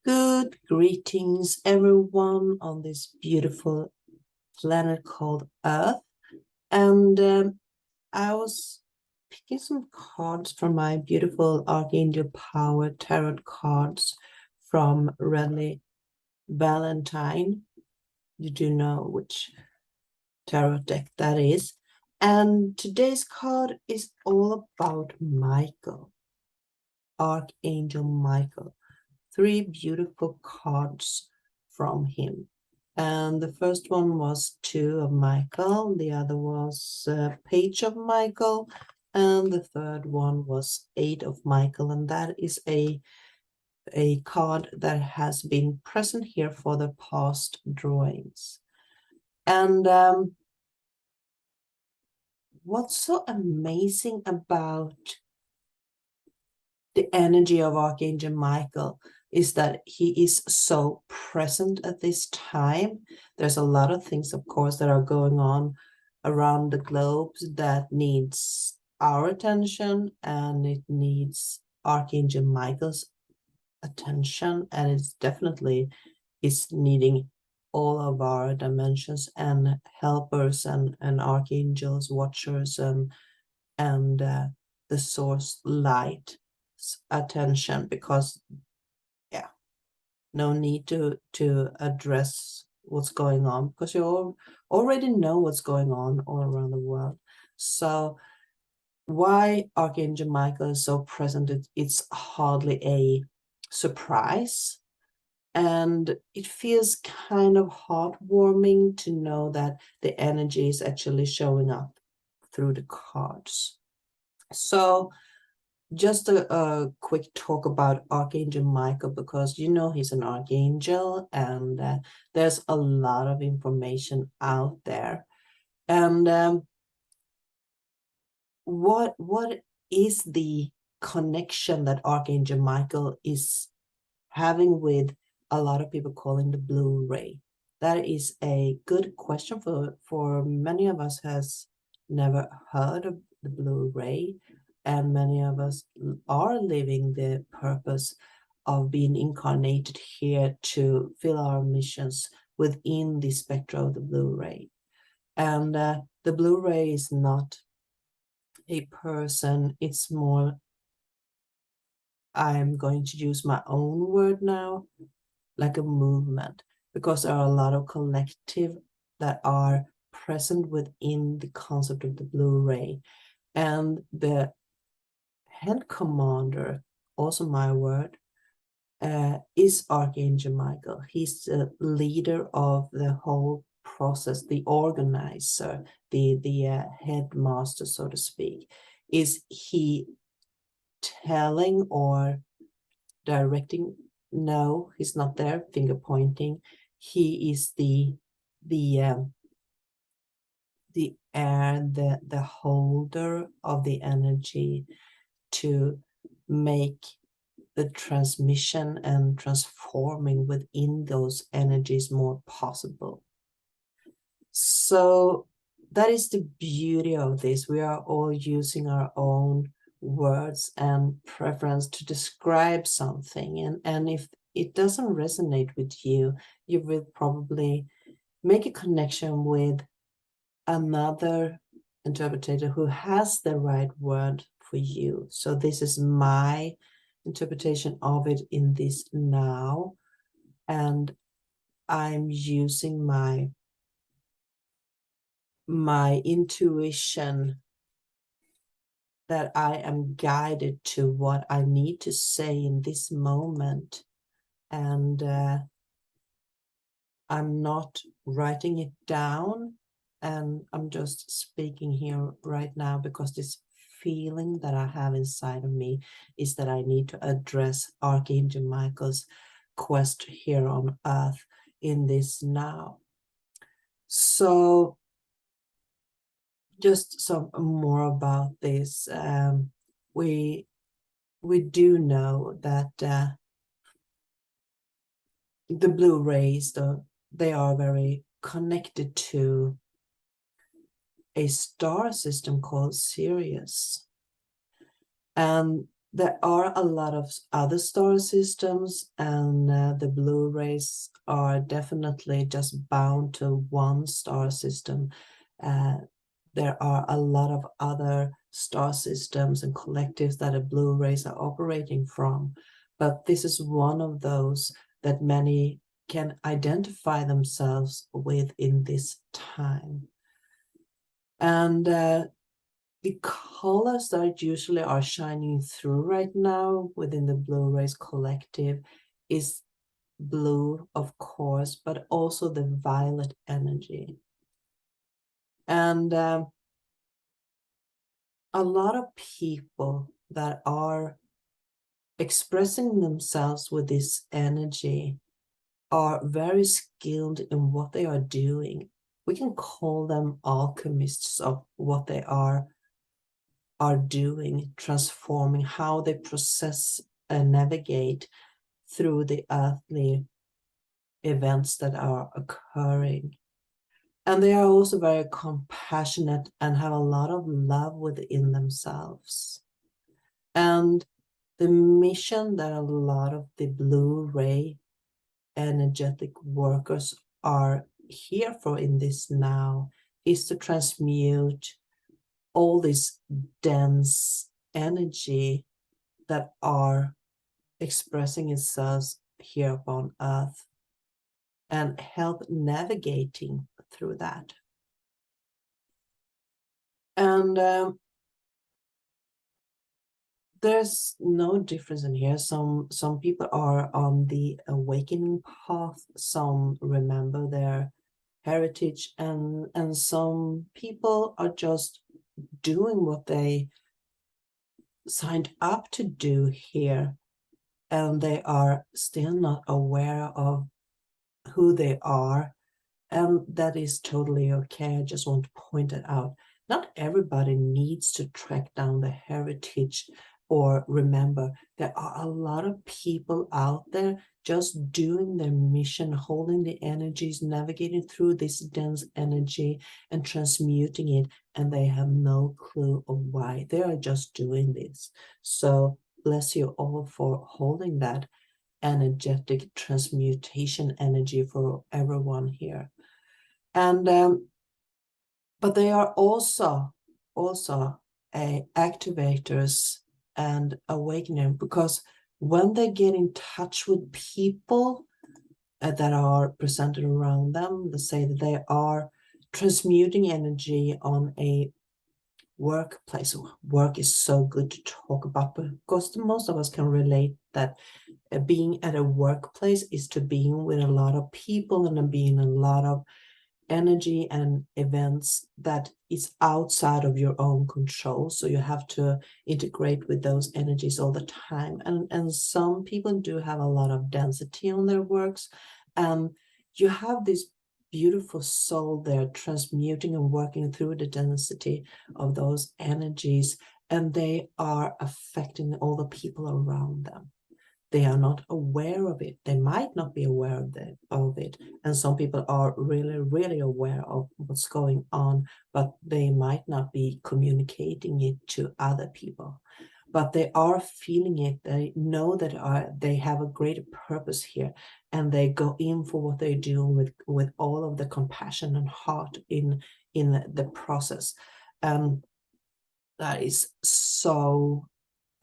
Good greetings, everyone, on this beautiful planet called Earth. And I was picking some cards from my beautiful Archangel Power Tarot cards from Redley Valentine. You do know which tarot deck that is. And today's card is all about Michael, Archangel Michael. 3 beautiful cards from him. And the first one was 2 of Michael, the other was Page of Michael, and the third one was 8 of Michael. And that is a card that has been present here for the past drawings. And what's so amazing about the energy of Archangel Michael is that he is so present at this time. There's a lot of things, of course, that are going on around the globe that needs our attention, and it needs Archangel Michael's attention, and it's definitely is needing all of our dimensions and helpers and archangels, watchers, and the source light attention, because no need to address what's going on, because you all already know what's going on all around the world. So why Archangel Michael is so present, it's hardly a surprise, and it feels kind of heartwarming to know that the energy is actually showing up through the cards. So just a quick talk about Archangel Michael, because you know he's an archangel, and there's a lot of information out there. And what is the connection that Archangel Michael is having with a lot of people calling the blue ray? That is a good question for many of us has never heard of the blue ray. And many of us are living the purpose of being incarnated here to fill our missions within the spectrum of the blue ray. And the blue ray is not a person, it's more, I'm going to use my own word now, like a movement, because there are a lot of collective that are present within the concept of the blue ray. And the head commander, also my word, is Archangel Michael. He's the leader of the whole process, the organizer, the headmaster, so to speak. Is he telling or directing? No, he's not there, finger pointing. He is the air, the holder of the energy to make the transmission and transforming within those energies more possible. So that is the beauty of this. We are all using our own words and preference to describe something, and if it doesn't resonate with you, you will probably make a connection with another interpreter who has the right word for you. So this is my interpretation of it in this now, and I'm using my intuition, that I am guided to what I need to say in this moment, and I'm not writing it down, and I'm just speaking here right now because this feeling that I have inside of me is that I need to address Archangel Michael's quest here on Earth in this now. So just some more about this. We do know that the blue rays, they are very connected to a star system called Sirius. And There are a lot of other star systems, and the blue rays are definitely just bound to one star system. There are a lot of other star systems and collectives that the blue rays are operating from, but this is one of those that many can identify themselves with in this time. And the colors that usually are shining through right now within the blue rays collective is blue, of course, but also the violet energy. And a lot of people that are expressing themselves with this energy are very skilled in what they are doing. We can call them alchemists of what they are doing, transforming how they process and navigate through the earthly events that are occurring. And they are also very compassionate and have a lot of love within themselves. And the mission that a lot of the blue ray energetic workers are here for in this now is to transmute all this dense energy that are expressing itself here upon earth and help navigating through that. And there's no difference in here. Some people are on the awakening path, some remember their heritage, and some people are just doing what they signed up to do here, and they are still not aware of who they are, and that is totally okay. I just want to point it out. Not everybody needs to track down the heritage or remember. There are a lot of people out there just doing their mission, holding the energies, navigating through this dense energy and transmuting it, and they have no clue of why. They are just doing this. So bless you all for holding that energetic transmutation energy for everyone here. And but they are also activators and awakening, because when they get in touch with people that are presented around them, let's say that they are transmuting energy on a workplace. Work is so good to talk about because most of us can relate that being at a workplace is to being with a lot of people and being a lot of energy and events that is outside of your own control. So you have to integrate with those energies all the time. And some people do have a lot of density on their works. You have this beautiful soul there transmuting and working through the density of those energies, and they are affecting all the people around them. They are not aware of it. They might not be aware of it. And some people are really, really aware of what's going on, but they might not be communicating it to other people. But they are feeling it. They know that they have a greater purpose here, and they go in for what they're doing with all of the compassion and heart in the process. That is so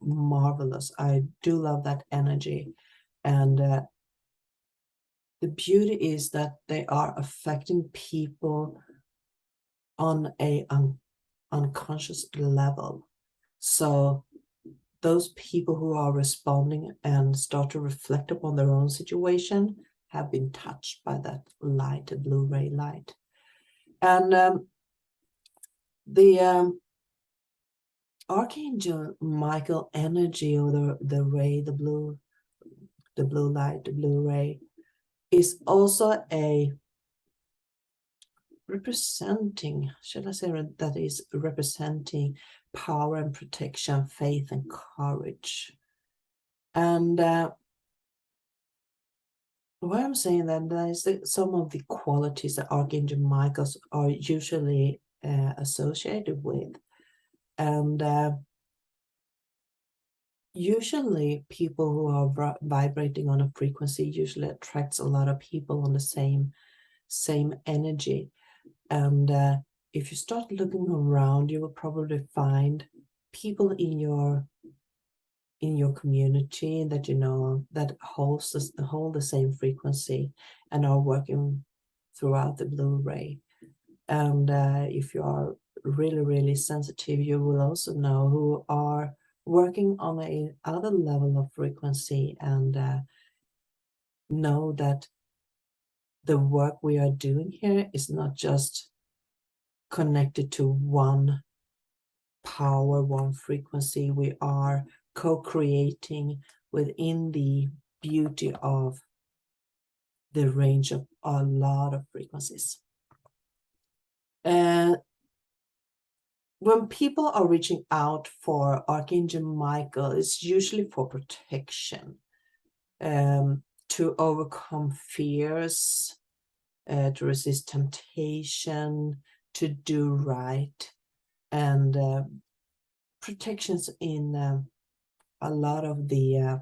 marvelous. I do love that energy. And the beauty is that they are affecting people on a unconscious level. So those people who are responding and start to reflect upon their own situation have been touched by that light, the blue ray light. And the Archangel Michael energy, or the ray, the blue light, the blue ray, is also a representing, should I say that is representing power and protection, faith and courage. And why I'm saying that is that some of the qualities that Archangel Michaels are usually associated with. And usually people who are vibrating on a frequency usually attracts a lot of people on the same energy. And if you start looking around, you will probably find people in your community that you know that hold the same frequency and are working throughout the blue ray. And if you are really sensitive, you will also know who are working on a other level of frequency, and know that the work we are doing here is not just connected to one power, one frequency. We are co-creating within the beauty of the range of a lot of frequencies. And when people are reaching out for Archangel Michael, it's usually for protection, to overcome fears, to resist temptation, to do right, and protections in a lot of the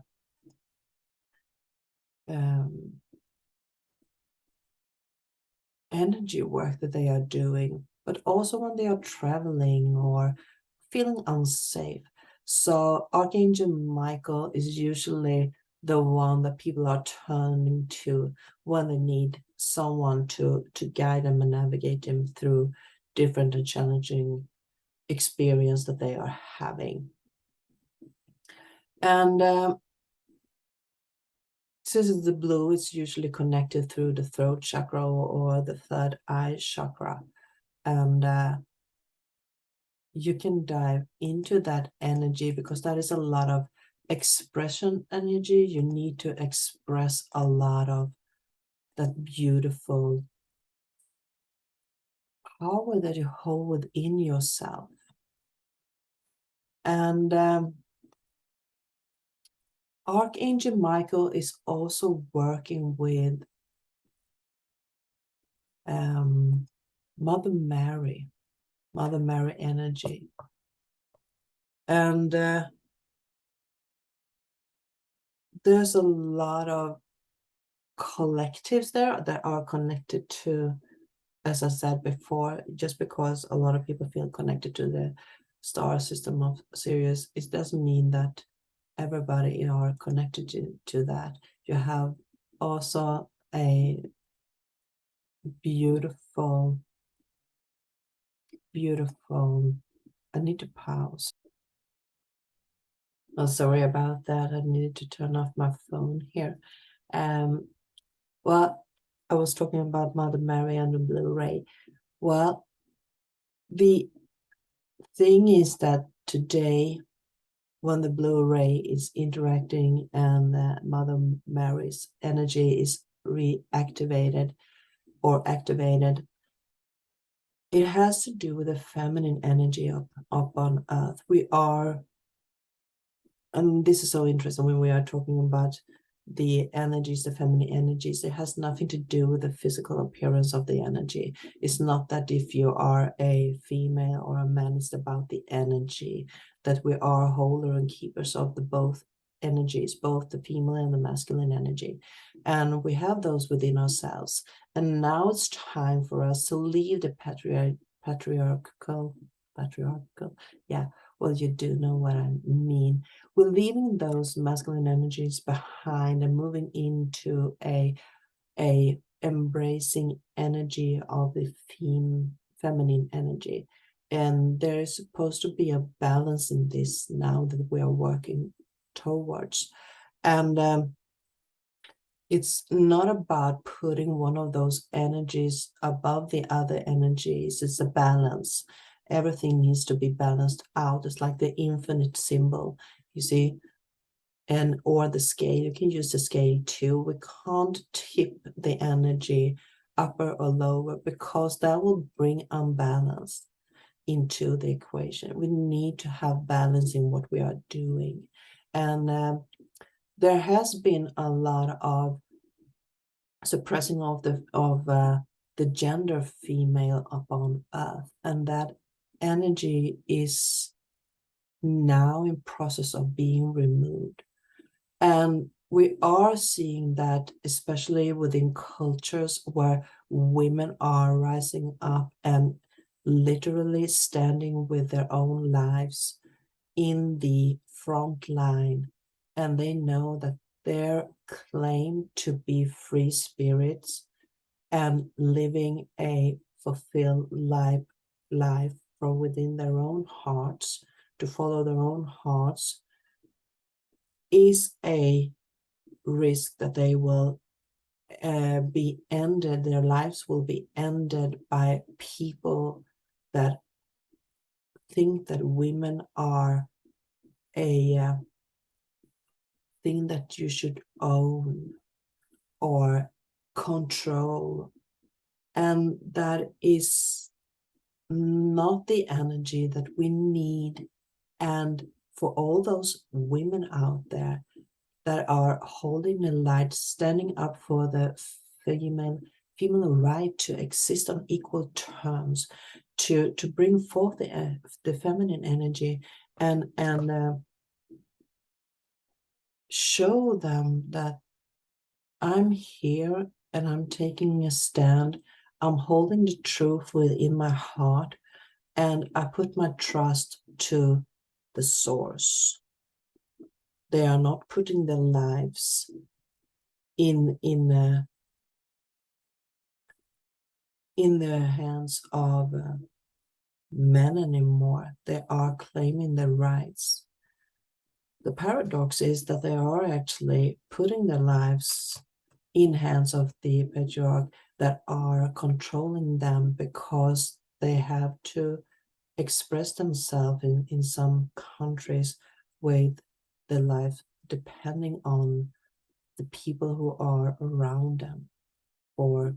energy work that they are doing, but also when they are traveling or feeling unsafe. So Archangel Michael is usually the one that people are turning to when they need someone to guide them and navigate them through different and challenging experience that they are having. And since it's the blue, it's usually connected through the throat chakra or the third eye chakra. And you can dive into that energy because that is a lot of expression energy. You need to express a lot of that beautiful power that you hold within yourself. And Archangel Michael is also working with Mother Mary energy. And there's a lot of collectives there that are connected to, as I said before, just because a lot of people feel connected to the star system of Sirius, it doesn't mean that everybody are connected to that. You have also a beautiful, I need to pause. Oh, sorry about that. I needed to turn off my phone here. Well, I was talking about Mother Mary and the blue ray. Well, the thing is that today, when the blue ray is interacting and Mother Mary's energy is reactivated or activated, it has to do with the feminine energy up on Earth. We are, and this is so interesting when we are talking about the energies, the feminine energies, it has nothing to do with the physical appearance of the energy. It's not that if you are a female or a man, it's about the energy, that we are holder and keepers of the both energies, both the female and the masculine energy. And we have those within ourselves. And now it's time for us to leave the patriarchal, yeah, well, you do know what I mean. We're leaving those masculine energies behind and moving into a embracing energy of the feminine energy. And there is supposed to be a balance in this now that we are working towards. And it's not about putting one of those energies above the other energies. It's a balance. Everything needs to be balanced out. It's like the infinite symbol, you see, and or the scale. You can use the scale too. We can't tip the energy upper or lower because that will bring unbalance into the equation. We need to have balance in what we are doing. And there has been a lot of suppressing of the gender female upon Earth, and that energy is now in process of being removed. And we are seeing that, especially within cultures where women are rising up and literally standing with their own lives in the front line, and they know that their claim to be free spirits and living a fulfilled life from within their own hearts, to follow their own hearts, is a risk that they will be ended, their lives will be ended by people that think that women are a thing that you should own or control. And that is not the energy that we need. And for all those women out there that are holding the light, standing up for the female right to exist on equal terms, to bring forth the feminine energy, and show them that I'm here and I'm taking a stand. I'm holding the truth within my heart, and I put my trust to the source. They are not putting their lives in the hands of men anymore. They are claiming their rights. The paradox is that they are actually putting their lives in hands of the patriarch that are controlling them, because they have to express themselves in some countries with their life depending on the people who are around them, or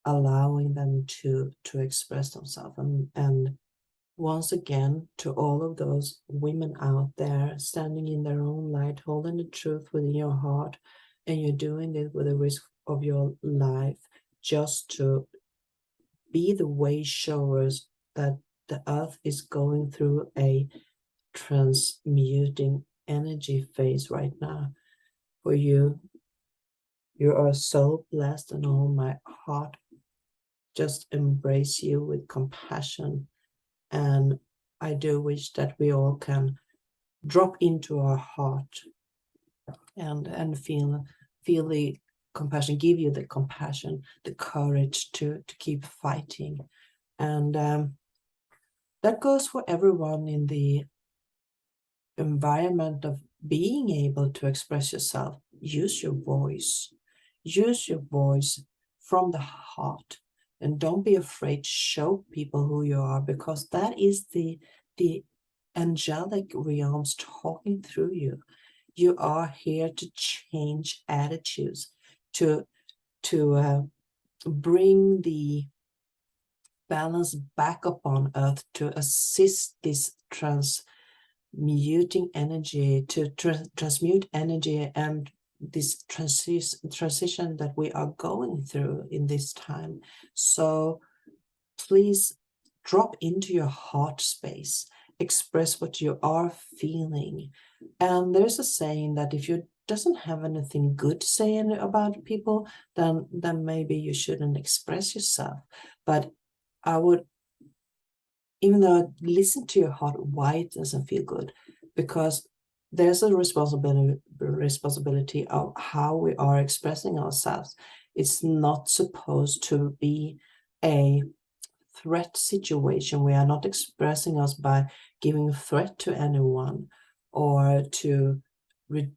allowing them to express themselves. And once again, to all of those women out there standing in their own light, holding the truth within your heart, and you're doing it with the risk of your life, just to be the way showers that the earth is going through a transmuting energy phase right now. For you are so blessed, and all my heart just embrace you with compassion. And I do wish that we all can drop into our heart and feel the compassion, give you the compassion, the courage to keep fighting. And that goes for everyone in the environment of being able to express yourself. Use your voice. Use your voice from the heart. And don't be afraid to show people who you are, because that is the angelic realms talking through you. You are here to change attitudes, to bring the balance back upon earth, to assist this transmuting energy, to transmute energy, and this transition that we are going through in this time. So please drop into your heart space, express what you are feeling. And there's a saying that if you doesn't have anything good to say about people, then maybe you shouldn't express yourself. But I would, even though, listen to your heart why it doesn't feel good, because there's a responsibility of how we are expressing ourselves. It's not supposed to be a threat situation. We are not expressing us by giving a threat to anyone, or to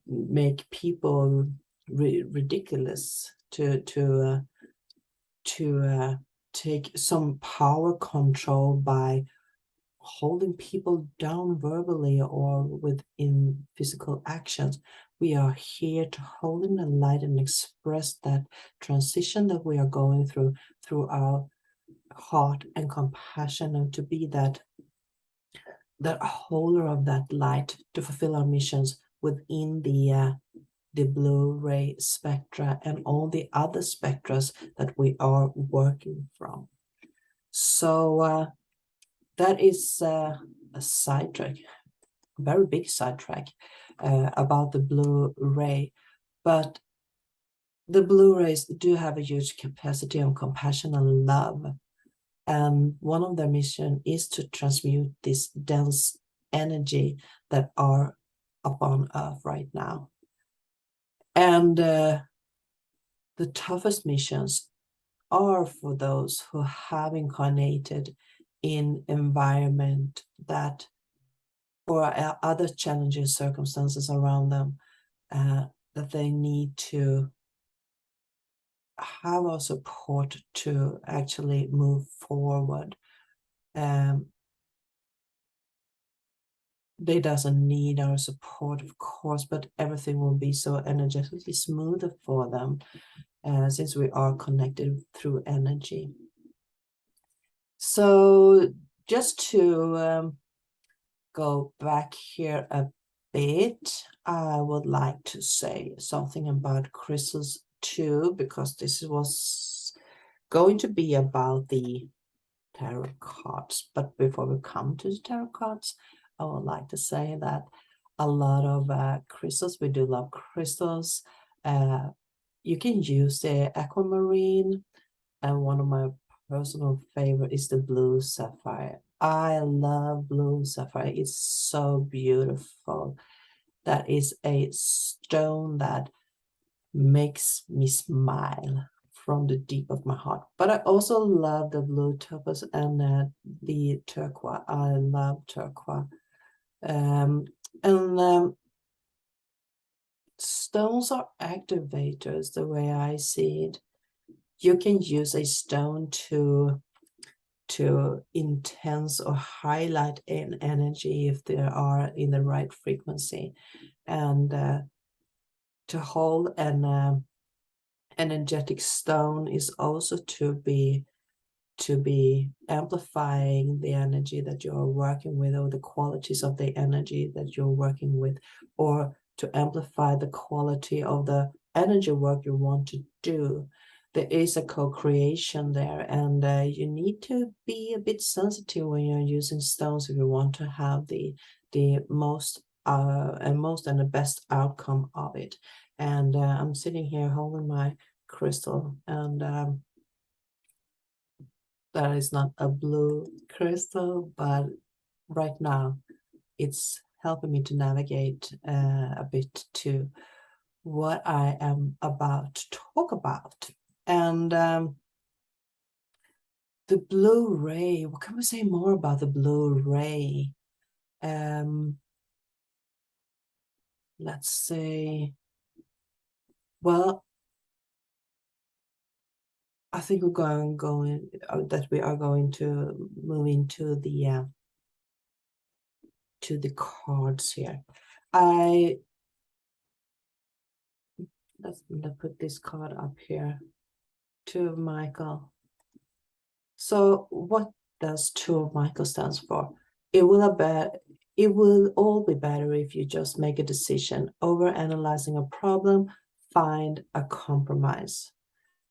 make people ridiculous, to take some power control by holding people down verbally or within physical actions. We are here to hold in the light and express that transition that we are going through our heart and compassion, and to be that holder of that light, to fulfill our missions within the blue ray spectra and all the other spectras that we are working from. So that is a sidetrack. very big sidetrack about the blue ray, but the blue rays do have a huge capacity on compassion and love. And one of their mission is to transmute this dense energy that are upon Earth right now. And the toughest missions are for those who have incarnated in environment that, or other challenging circumstances around them, that they need to have our support to actually move forward. They doesn't need our support, of course, but everything will be so energetically smoother for them, since we are connected through energy. So just to go back here a bit, I would like to say something about crystals too, because this was going to be about the tarot cards. But before we come to the tarot cards, I would like to say that a lot of crystals, we do love crystals. You can use the aquamarine, and one of my personal favorite is the blue sapphire. I love blue sapphire. It's so beautiful. That is a stone that makes me smile from the deep of my heart. But I also love the blue topaz and the turquoise. I love turquoise. Stones are activators, the way I see it. You can use a stone to intense or highlight an energy if they are in the right frequency, and to hold an energetic stone is also to be amplifying the energy that you're working with, or the qualities of the energy that you're working with, or to amplify the quality of the energy work you want to do. There is a co-creation there, and you need to be a bit sensitive when you're using stones if you want to have the most and the best outcome of it. And I'm sitting here holding my crystal, and that is not a blue crystal, but right now it's helping me to navigate a bit to what I am about to talk about. And the blue ray, what can we say more about the blue ray? Let's say, well, I think we are going to move into the to the cards here. Let's put this card up here. Two of Michael. So what does Two of Michael stands for? It will all be better if you just make a decision. Over analyzing a problem, find a compromise.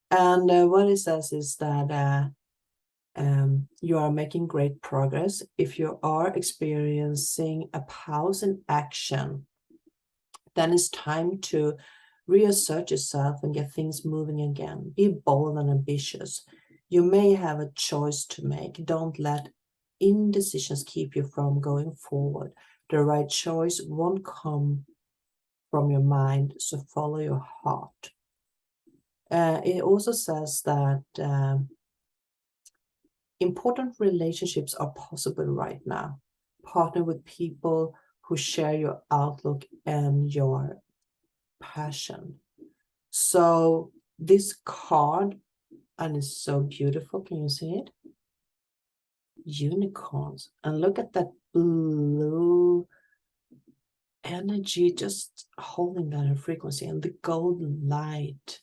And what it says is that you are making great progress. If you are experiencing a pause in action, then it's time to reassert yourself and get things moving again. Be bold and ambitious. You may have a choice to make. Don't let indecisions keep you from going forward. The right choice won't come from your mind, so follow your heart. It also says that important relationships are possible right now. Partner with people who share your outlook and your passion. So this card, and it's so beautiful, can you see it? Unicorns. And look at that blue energy just holding that frequency, and the golden light.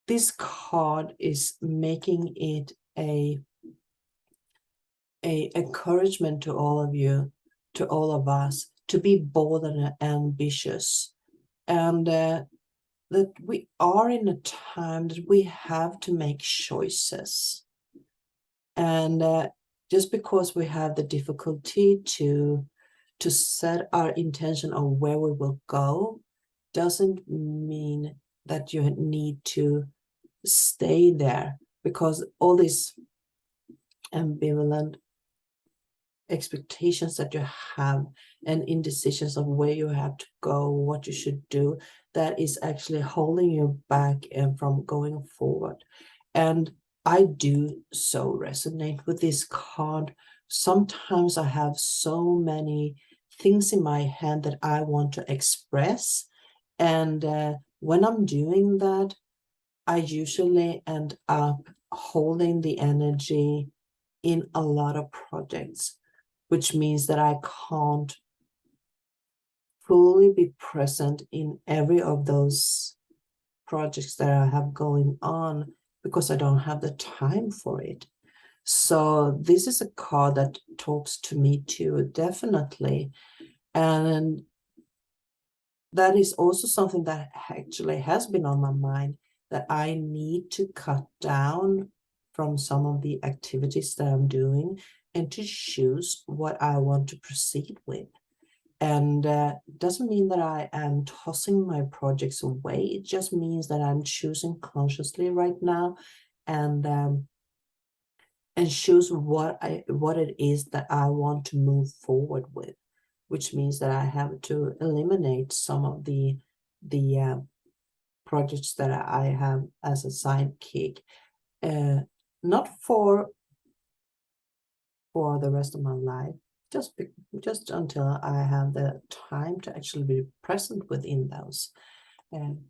This card is making it a encouragement to all of you, to all of us, to be bold and ambitious, and that we are in a time that we have to make choices. And just because we have the difficulty to to set our intention on where we will go doesn't mean that you need to stay there, because all these ambivalent expectations that you have and indecisions of where you have to go, what you should do, that is actually holding you back and from going forward. And I do so resonate with this card. Sometimes I have so many things in my head that I want to express, and when I'm doing that, I usually end up holding the energy in a lot of projects, which means that I can't fully be present in every of those projects that I have going on because I don't have the time for it. So this is a card that talks to me too, definitely. And that is also something that actually has been on my mind, that I need to cut down from some of the activities that I'm doing and to choose what I want to proceed with. And doesn't mean that I am tossing my projects away. It just means that I'm choosing consciously right now, and choose what it is that I want to move forward with, which means that I have to eliminate some of the projects that I have as a sidekick, not for the rest of my life, just until I have the time to actually be present within those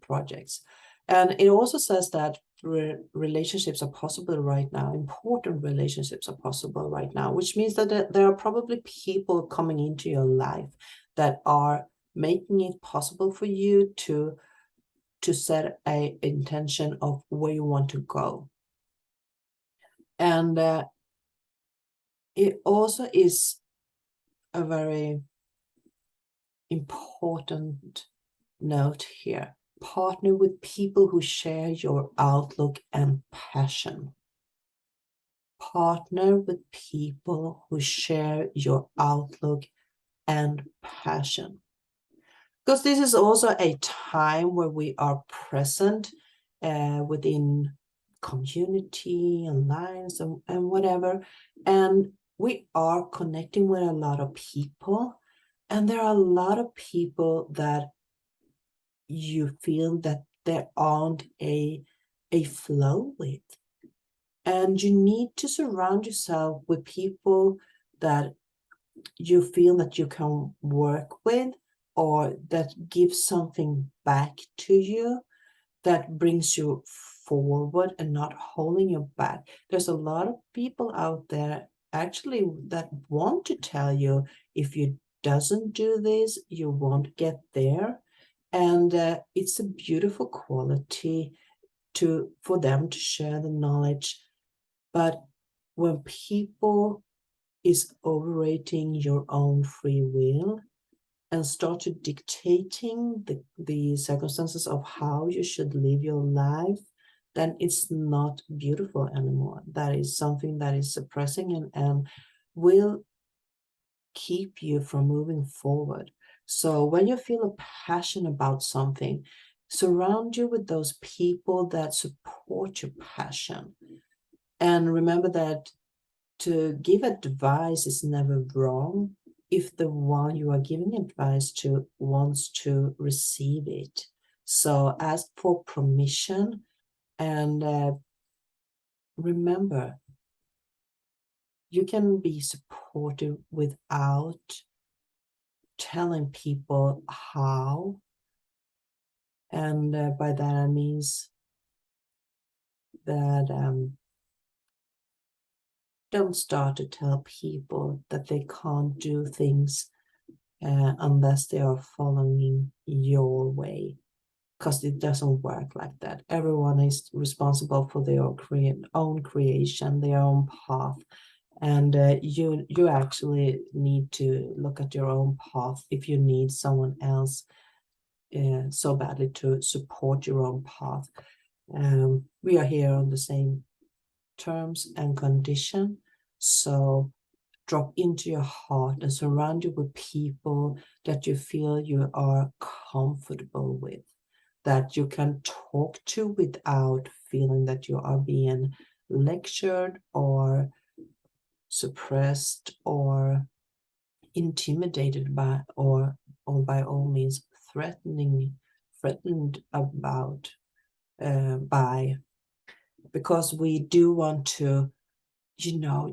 projects. And it also says that relationships are possible right now, important relationships are possible right now, which means that there are probably people coming into your life that are making it possible for you to set a intention of where you want to go. And it also is a very important note here. Partner with people who share your outlook and passion. Partner with people who share your outlook and passion. Because this is also a time where we are present within community, alliance, and whatever. And we are connecting with a lot of people. And there are a lot of people that you feel that there aren't a flow with. And you need to surround yourself with people that you feel that you can work with, or that give something back to you, that brings you forward and not holding you back. There's a lot of people out there actually that want to tell you, if you doesn't do this, you won't get there. And it's a beautiful quality for them to share the knowledge. But when people is overrating your own free will and start to dictating the circumstances of how you should live your life, then it's not beautiful anymore. That is something that is suppressing and will keep you from moving forward. So when you feel a passion about something, surround you with those people that support your passion. And remember that to give advice is never wrong if the one you are giving advice to wants to receive it. So ask for permission, and remember, you can be supportive without telling people how. And by that I mean that don't start to tell people that they can't do things unless they are following your way, because it doesn't work like that. Everyone is responsible for their own creation, their own path. And you actually need to look at your own path if you need someone else so badly to support your own path. We are here on the same terms and condition. So drop into your heart and surround you with people that you feel you are comfortable with, that you can talk to without feeling that you are being lectured or suppressed or intimidated by, or by all means threatened about by, because we do want to,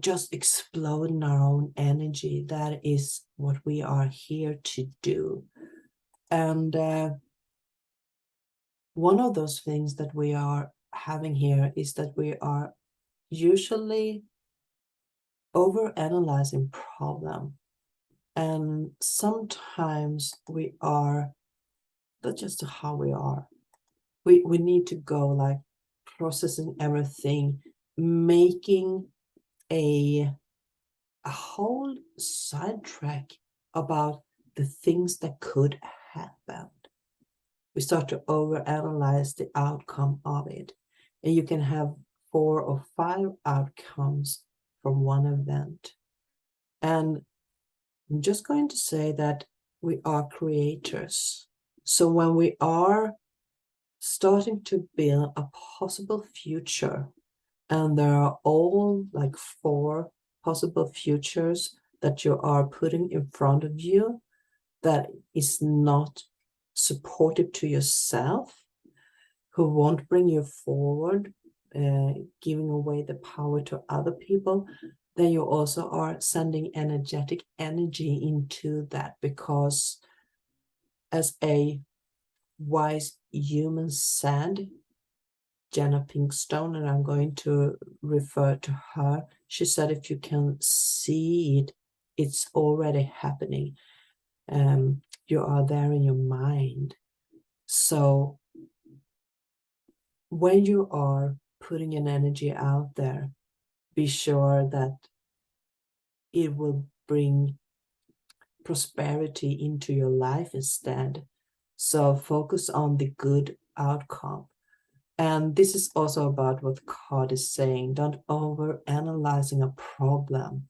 just explode in our own energy. That is what we are here to do. And one of those things that we are having here is that we are usually over-analyzing problem. And sometimes we are, that's just how we are. We need to go like processing everything, making a whole sidetrack about the things that could happen. We start to overanalyze the outcome of it. And you can have 4 or 5 outcomes from one event. And I'm just going to say that we are creators. So when we are starting to build a possible future, and there are all like 4 possible futures that you are putting in front of you that is not supportive to yourself, who won't bring you forward, giving away the power to other people, then you also are sending energetic energy into that, because as a wise human said, Jenna Pinkstone, and I'm going to refer to her. She said, if you can see it, it's already happening. You are there in your mind. So when you are putting an energy out there, be sure that it will bring prosperity into your life instead. So focus on the good outcome. And this is also about what card is saying. Don't over-analyzing a problem.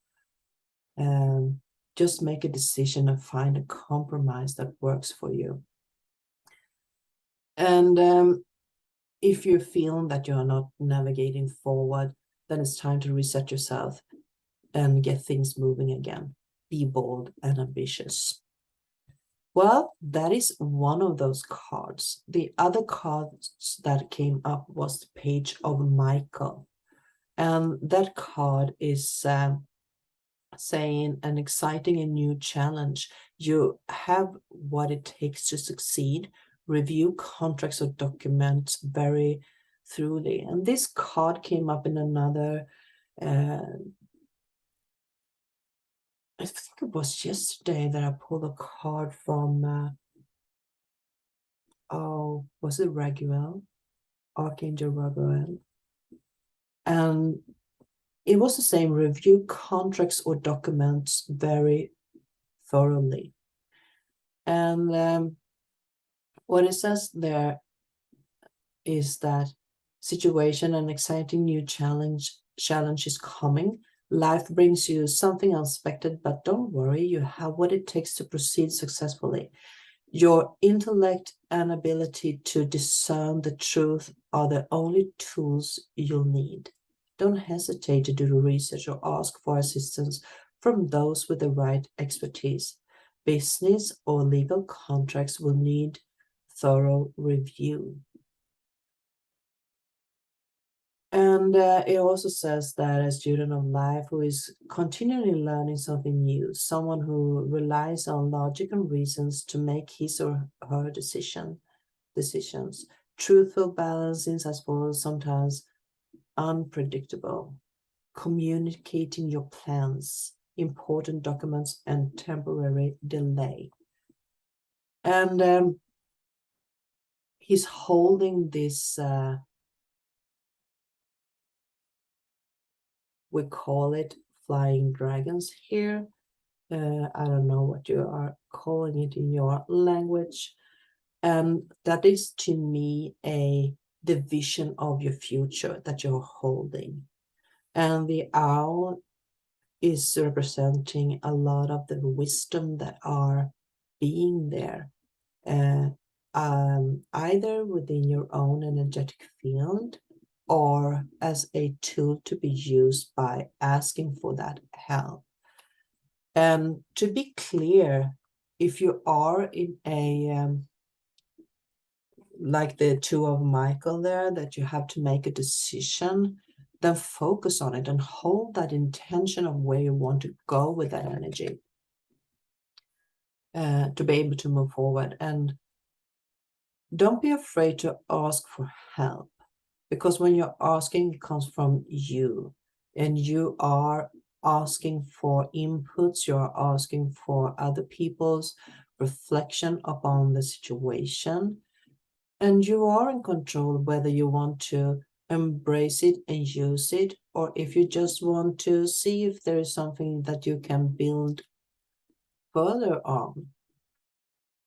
Just make a decision and find a compromise that works for you. And if you're feeling that you're not navigating forward, then it's time to reset yourself and get things moving again. Be bold and ambitious. Well, that is one of those cards. The other cards that came up was the Page of Michael. And that card is saying an exciting and new challenge. You have what it takes to succeed. Review contracts or documents very thoroughly. And this card came up in another, I think it was yesterday that I pulled a card from, was it Raguel? Archangel Michael. And it was the same: review contracts or documents very thoroughly. And what it says there is that situation and exciting new challenge is coming. Life brings you something unexpected, but don't worry, you have what it takes to proceed successfully. Your intellect and ability to discern the truth are the only tools you'll need. Don't hesitate to do research or ask for assistance from those with the right expertise. Business or legal contracts will need thorough review. And it also says that a student of life who is continually learning something new, someone who relies on logic and reasons to make his or her decisions. Truthful, balancing as well as sometimes unpredictable. Communicating your plans, important documents, and temporary delay. And he's holding this, we call it flying dragons here. I don't know what you are calling it in your language. And that is to me the vision of your future that you're holding. And the owl is representing a lot of the wisdom that are being there, either within your own energetic field or as a tool to be used by asking for that help. And to be clear, if you are in a like the two of Michael there, that you have to make a decision, then focus on it and hold that intention of where you want to go with that energy, to be able to move forward. And don't be afraid to ask for help, because when you're asking, it comes from you, and you are asking for inputs, you're asking for other people's reflection upon the situation. And you are in control whether you want to embrace it and use it, or if you just want to see if there is something that you can build further on.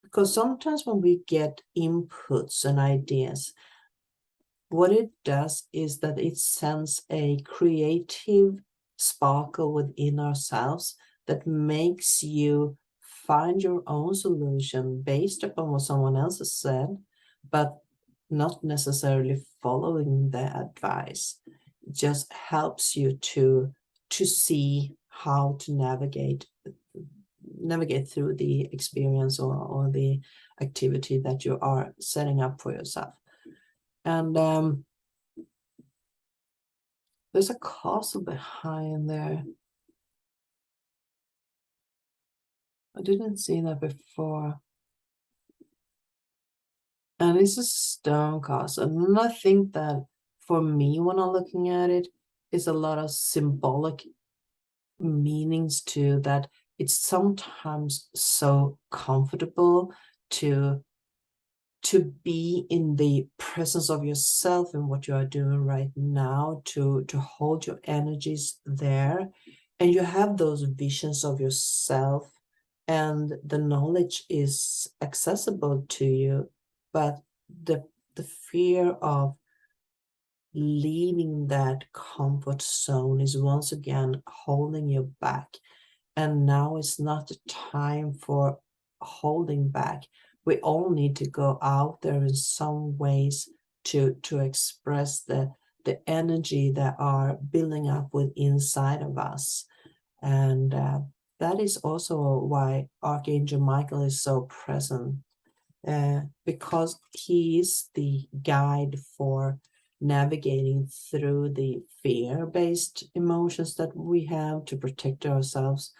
Because sometimes when we get inputs and ideas, what it does is that it sends a creative sparkle within ourselves that makes you find your own solution based upon what someone else has said, but not necessarily following their advice. It just helps you to see how to navigate through the experience or the activity that you are setting up for yourself. And there's a castle behind there. I didn't see that before. And it's a stone castle. And I think that for me, when I'm looking at it, is a lot of symbolic meanings to that. It's sometimes so comfortable to be in the presence of yourself and what you are doing right now, to hold your energies there, and you have those visions of yourself, and the knowledge is accessible to you, but the fear of leaving that comfort zone is once again holding you back. And now is not the time for holding back. We all need to go out there in some ways to express the energy that are building up with inside of us. And that is also why Archangel Michael is so present, because he is the guide for navigating through the fear-based emotions that we have to protect ourselves,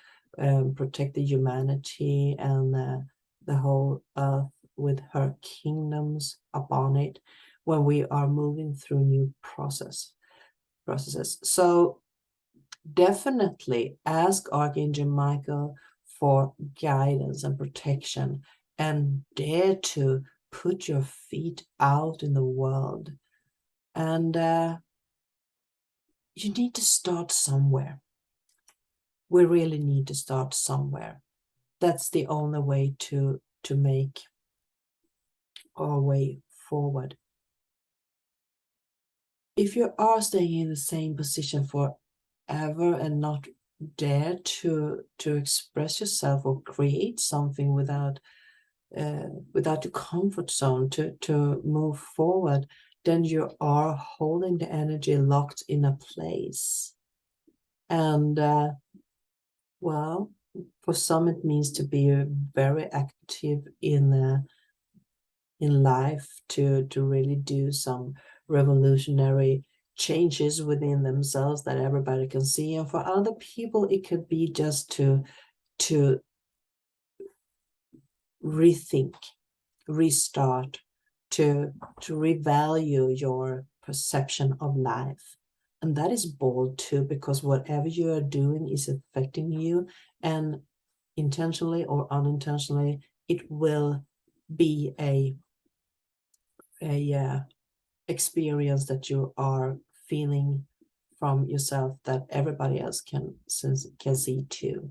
protect the humanity and the whole earth with her kingdoms upon it when we are moving through new processes. So definitely ask Archangel Michael for guidance and protection, and dare to put your feet out in the world. And you need to start somewhere. We really need to start somewhere. That's the only way to make our way forward. If you are staying in the same position forever and not dare to express yourself or create something without your comfort zone to move forward, then you are holding the energy locked in a place. And well, for some it means to be very active in life, to really do some revolutionary changes within themselves that everybody can see. And for other people, it could be just to rethink, restart, to revalue your perception of life. And that is bold too, because whatever you are doing is affecting you, and intentionally or unintentionally, it will be a experience that you are feeling from yourself that everybody else can see too.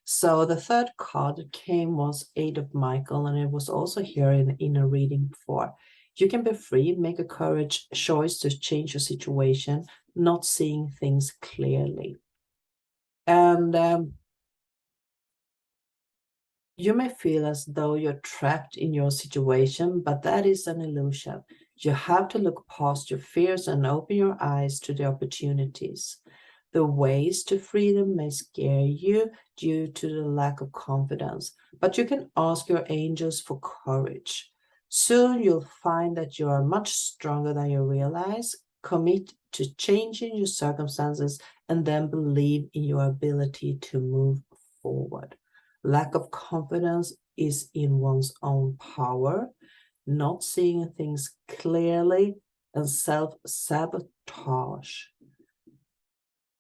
So the third card that came was Eight of Michael, and it was also here in a reading before. You can be free, make a courage choice to change your situation, not seeing things clearly. And you may feel as though you're trapped in your situation, but that is an illusion. You have to look past your fears and open your eyes to the opportunities. The ways to freedom may scare you due to the lack of confidence, but you can ask your angels for courage. Soon you'll find that you are much stronger than you realize. Commit to changing your circumstances and then believe in your ability to move forward. Lack of confidence is in one's own power, not seeing things clearly, and self-sabotage.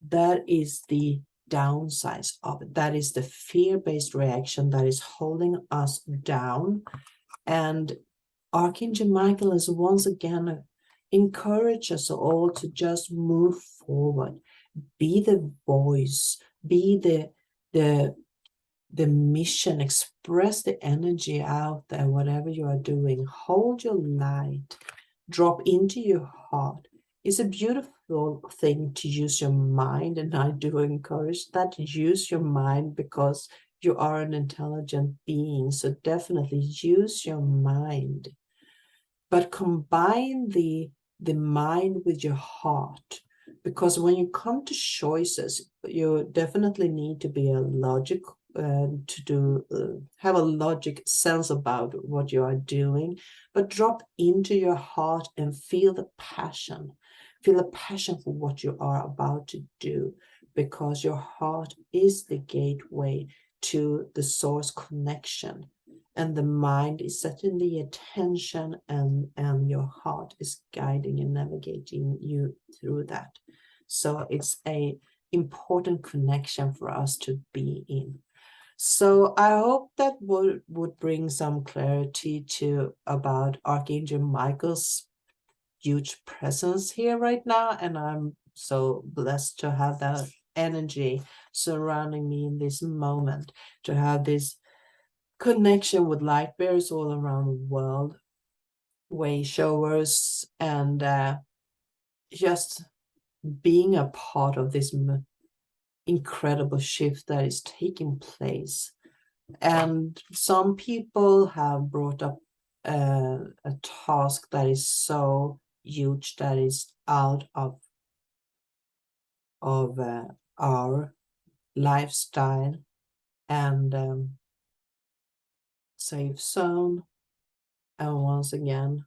That is the downside of it. That is the fear-based reaction that is holding us down. And Archangel Michael is once again encourage us all to just move forward, be the voice, be the mission, express the energy out there, whatever you are doing. Hold your light, drop into your heart. It's a beautiful thing to use your mind, and I do encourage that. Use your mind because you are an intelligent being, so definitely use your mind. But combine the mind with your heart, because when you come to choices, you definitely need to be a logic have a logic sense about what you are doing, but drop into your heart and feel the passion. Feel the passion for what you are about to do, because your heart is the gateway to the source connection. And the mind is setting the attention, and your heart is guiding and navigating you through that. So it's a important connection for us to be in. So I hope that would bring some clarity to about Archangel Michael's huge presence here right now. And I'm so blessed to have that energy surrounding me in this moment, to have this connection with light bearers all around the world, way showers, and just being a part of this incredible shift that is taking place. And some people have brought up a task that is so huge, that is out of our lifestyle and safe zone. And once again,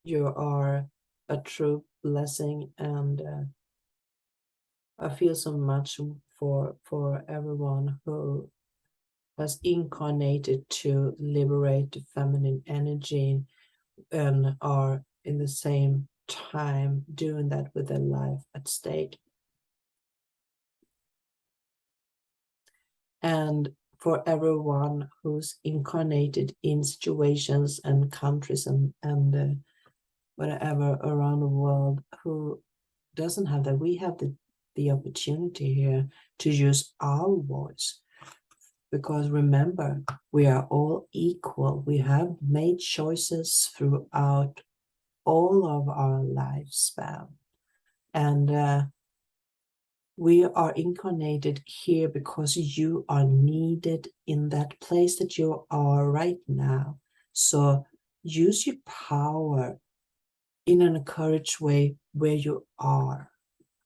you are a true blessing, and I feel so much for everyone who has incarnated to liberate the feminine energy and are in the same time doing that with their life at stake. And for everyone who's incarnated in situations and countries and whatever around the world who doesn't have that, we have the opportunity here to use our voice. Because remember, we are all equal. We have made choices throughout all of our lifespan. And we are incarnated here because you are needed in that place that you are right now. So use your power in an encouraged way where you are,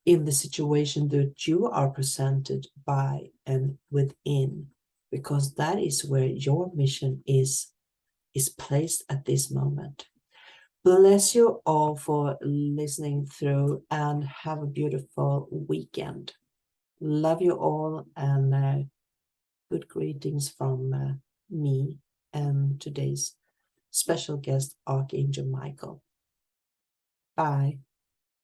in the situation that you are presented by and within, because that is where your mission is placed at this moment. Bless you all for listening through, and have a beautiful weekend. Love you all, and good greetings from me and today's special guest, Archangel Michael. Bye.